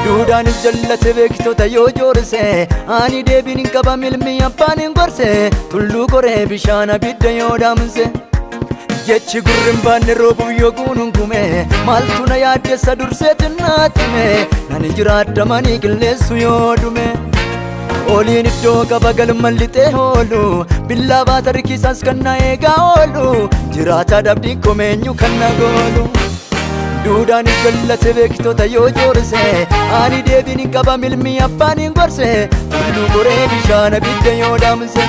Duudhaanis jallate beektota yoo joorse ani deebiin hin qaba milmii abbaan hin gorse tulluu koree bishaan abidda yoo dhaamse jechi gurrin baanne roobuuf yoo guunungume maaltu na yaaddessa durseetin naattume nan jiraadha manii qilleessu yoo dhume oliin iddoo qaba galman lixee oolu billaa baata rikiisas kan na eegaa oolu jiraata dhabdiin komeenyu kan na goolu Duudhaanis jallate beektota yoo joorse ani deebiin hin qaba milmii abbaan hin gorse tulluu koree bishaan abidda yoo dhaamse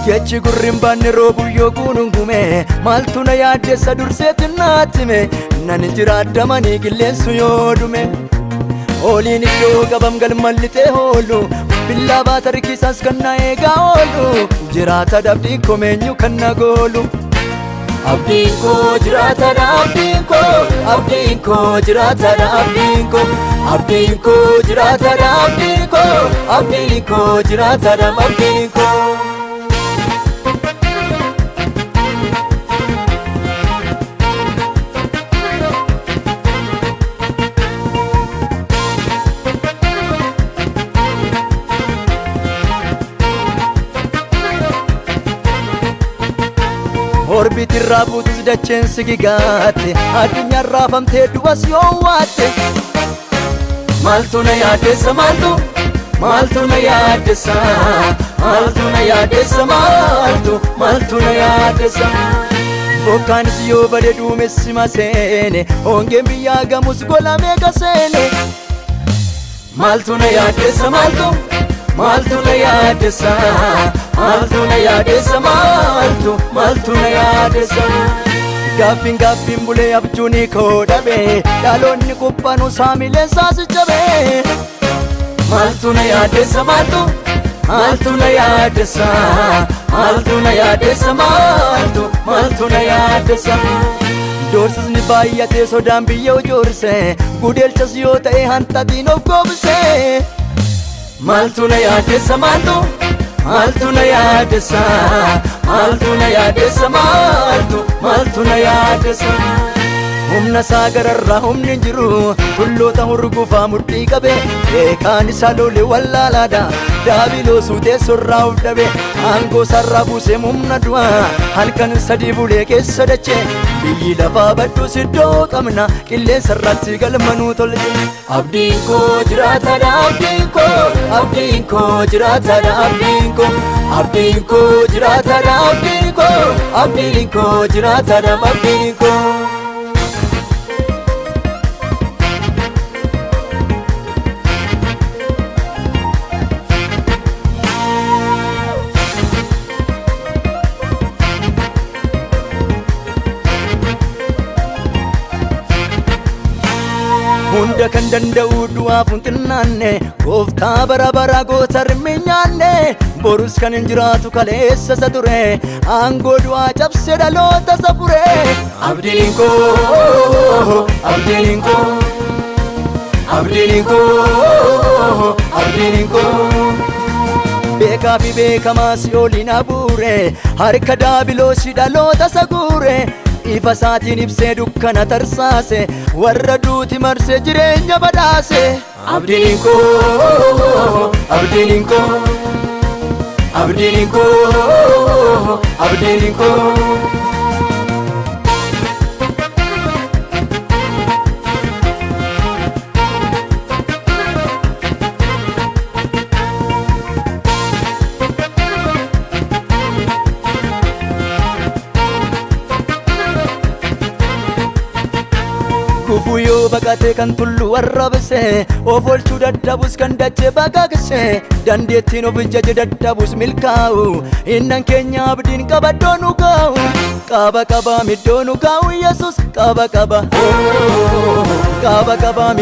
jechi gurrin baanne roobuuf yoo guunungume maaltu na yaaddessa durseetin naattume nan jiraadha manii qilleessu yoo dhume oliin iddoo qabam galman lixee oolu billaa baata rikiisas kan na eegaa oolu jiraata dhabdiin komeenyu kan na goolu Abdiin koo jiraatadha abdiin koo abdiin koo jiraatadha abdiin koo abdiin koo jiraatadha abdiin koo abdiin koo jiraatadha abdiin koo Orbiti raabuutis dacheen sigigaatte addunyaan raafamtee du'as yoo waatte maaltu na yaaddessa maaltu na yaaddessa maaltu na yaaddessa maaltu na yaaddessa bokkaanis yoo bade duumessi maseene hongeen biyyaa gamus gola meeqa seene maaltu na yaaddessa maaltu na yaaddessa maaltu na yaaddessa maaltu na yaaddessa Gaaffiin bulee abjuun koo dhabe dhaloonni quphanuu saamileen saasi cabe maaltu na yaaddessa maaltu na yaaddessa maaltu na yaaddessa maaltu na yaaddessa Doorsisni baay'atee sodaan biyya joorse gudeelchas yoo ta'e hanxatiin of goobse maaltu na yaaddessa maaltu na yaaddessa maaltu na yaaddessa maaltu na yaaddessa humna isaa gararraa humni jiru tulloota hurgufaa mudhii qabe beekaan isaa lole wallaalaadha daabiloosuu teessorraa of dhabe aangoo sarraa buusee humna du'a halkan sadii bulee keessa dache biyyi lafaa badduus iddoo qabna qilleensa irratti galmanuu tolche abdiin koo jiraatadha abdiin koo abdiin koo jiraatadha abdiin koo abdiin koo jiraatadha abdiin koo abdiin koo jiraatadha abdiin koo Hunda kan danda'u du'aaf hin xinnaanne gooftaa bara bara goota rimmi nyaanne borus kan hin jiraatu kaleessa isa ture aangoo du'aa cabsee dhaloota isa fure abdiin koo abdiin koo abdiin koo abdiin koo beekaa fi beekamaa si oliin abuure harka daabiloosii dhaloota isa guure ifa isaatiin ibsee dukkana tarsaase warra duuti marsee jireenya badhaase abdiin koo abdiin koo abdiin koo abdiin koo Gufuu yoo baqate kan tullu warrabse of oolchuu dadhabus kan dachee baqaqse dandeettiin of jaje dadhabus milkaa'u innan keenya abdiin qabaddoo nu kaa'u qaba middoo nu kaa'u Yesus qaba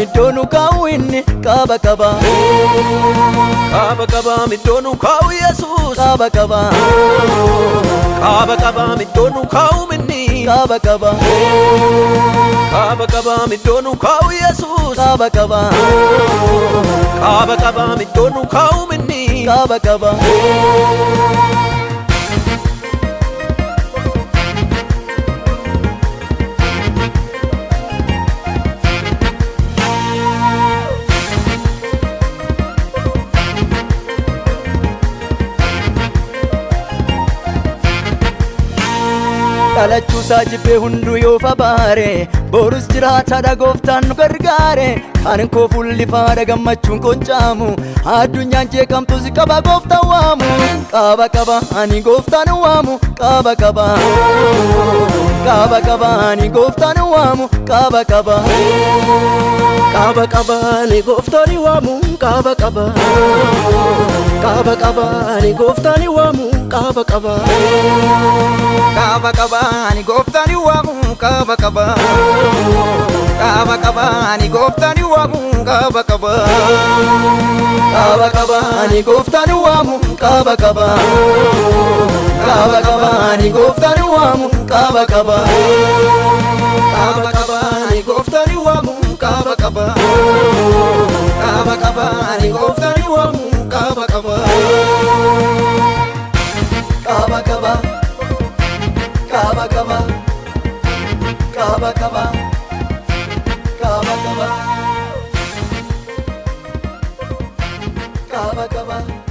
middoo nu kaa'u inni qaba middoo nu kaa'u Yesus qaba middoo nu kaa'u minni qaba middoo nu kaa'u Yesus qaba middoo nu kaa'u minni qaba Duusaa jibbee hunduu yoo fabaare borus jiraataadha gooftaan nu gargaare kan koo fuulli faada gammachuun qoncaamu addunyaan jeeqamtus qaba gooftaan waamu qaba qaba ani gooftaan waamu qaba qaba qaba qaba ani gooftaan waamu qaba qaba qaba qaba ani gooftaan waamu qaba qaba qaba qaba ani gooftaan waamu qaba qaba qaba qaba ani gooftaan waamu qaba qaba qaba qaba ani gooftaan waamu qaba qaba qaba qaba ani gooftaan waamu qaba qaba qaba qaba ani gooftaan waamu qaba qaba qaba qaba ani gooftaan waamu qaba qaba qaba qaba ani gooftaan waamu qaba qaba qaba qaba qaba qaba qaba qaba qaba qaba qaba qaba